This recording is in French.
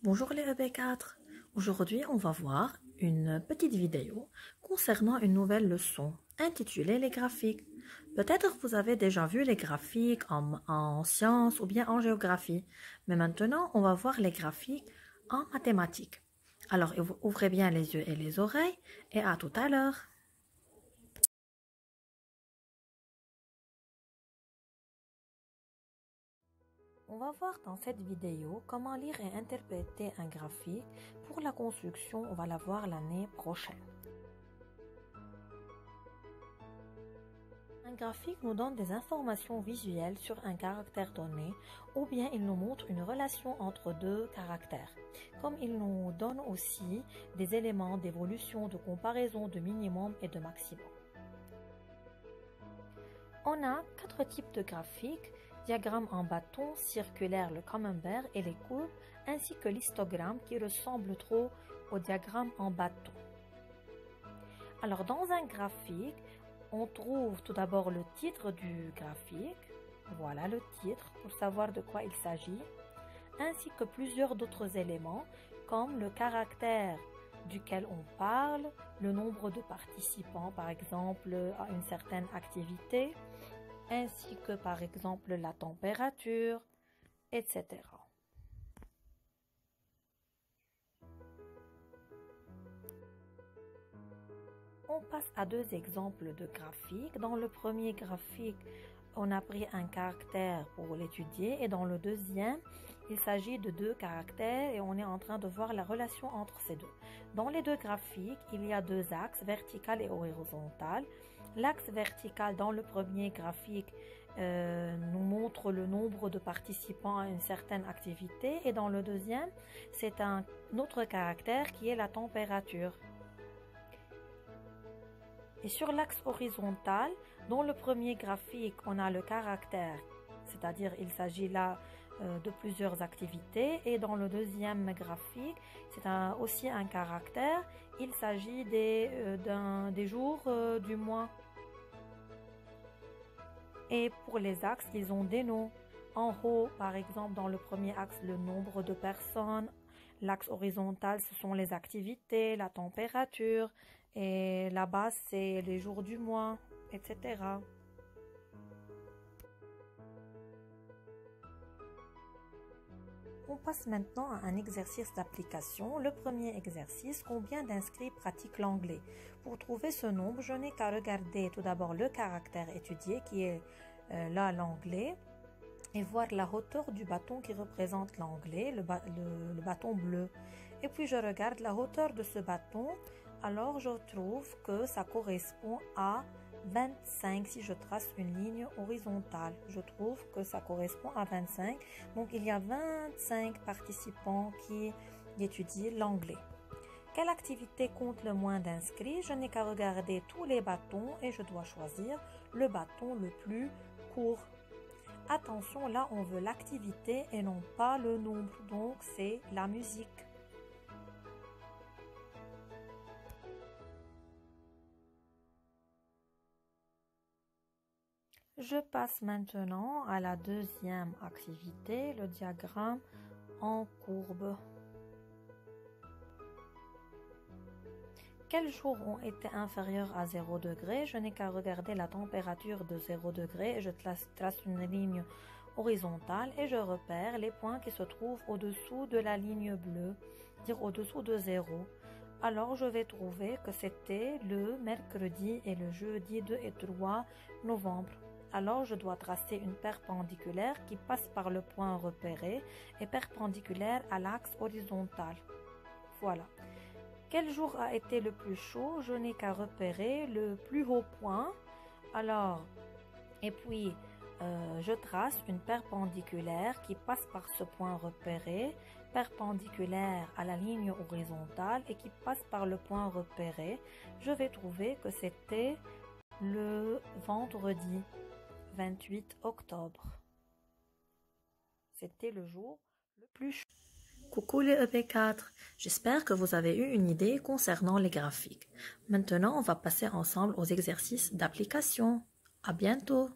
Bonjour les EB4. Aujourd'hui, on va voir une petite vidéo concernant une nouvelle leçon intitulée les graphiques. Peut-être vous avez déjà vu les graphiques en sciences ou bien en géographie, mais maintenant, on va voir les graphiques en mathématiques. Alors, ouvrez bien les yeux et les oreilles et à tout à l'heure. On va voir dans cette vidéo comment lire et interpréter un graphique. Pour la construction, on va la voir l'année prochaine. Un graphique nous donne des informations visuelles sur un caractère donné ou bien il nous montre une relation entre deux caractères. Comme il nous donne aussi des éléments d'évolution, de comparaison, de minimum et de maximum. On a 4 types de graphiques, diagramme en bâton, circulaire, le camembert et les courbes, ainsi que l'histogramme qui ressemble trop au diagramme en bâton. Alors dans un graphique, on trouve tout d'abord le titre du graphique, voilà le titre pour savoir de quoi il s'agit, ainsi que plusieurs d'autres éléments comme le caractère duquel on parle, le nombre de participants par exemple à une certaine activité, ainsi que par exemple la température, etc. On passe à deux exemples de graphiques. Dans le premier graphique, on a pris un caractère pour l'étudier et dans le deuxième, il s'agit de deux caractères et on est en train de voir la relation entre ces deux. Dans les deux graphiques, il y a deux axes, vertical et horizontal. L'axe vertical dans le premier graphique nous montre le nombre de participants à une certaine activité et dans le deuxième, c'est un autre caractère qui est la température. Et sur l'axe horizontal, dans le premier graphique, on a le caractère, c'est-à-dire il s'agit là de plusieurs activités. Et dans le deuxième graphique, c'est aussi un caractère, il s'agit des jours du mois. Et pour les axes, ils ont des noms. En haut, par exemple, dans le premier axe, le nombre de personnes. L'axe horizontal, ce sont les activités, la température. Et là-bas, c'est les jours du mois, etc. On passe maintenant à un exercice d'application. Le premier exercice, combien d'inscrits pratiquent l'anglais? Pour trouver ce nombre, je n'ai qu'à regarder tout d'abord le caractère étudié qui est là l'anglais et voir la hauteur du bâton qui représente l'anglais, le bâton bleu. Et puis je regarde la hauteur de ce bâton. Alors je trouve que ça correspond à 25 si je trace une ligne horizontale. Je trouve que ça correspond à 25. Donc il y a 25 participants qui étudient l'anglais. Quelle activité compte le moins d'inscrits? Je n'ai qu'à regarder tous les bâtons et je dois choisir le bâton le plus court. Attention, là on veut l'activité et non pas le nombre. Donc c'est la musique. Je passe maintenant à la deuxième activité, le diagramme en courbe. Quels jours ont été inférieurs à 0 degré? Je n'ai qu'à regarder la température de 0 degré et je trace une ligne horizontale et je repère les points qui se trouvent au-dessous de la ligne bleue, dire au-dessous de 0. Alors je vais trouver que c'était le mercredi et le jeudi 2 et 3 novembre. Alors je dois tracer une perpendiculaire qui passe par le point repéré et perpendiculaire à l'axe horizontal. Voilà. Quel jour a été le plus chaud? Je n'ai qu'à repérer le plus haut point. Alors, et puis je trace une perpendiculaire qui passe par ce point repéré, perpendiculaire à la ligne horizontale et qui passe par le point repéré. Je vais trouver que c'était le vendredi 28 octobre. C'était le jour le plus chaud. Coucou les EP4, j'espère que vous avez eu une idée concernant les graphiques. Maintenant, on va passer ensemble aux exercices d'application. À bientôt!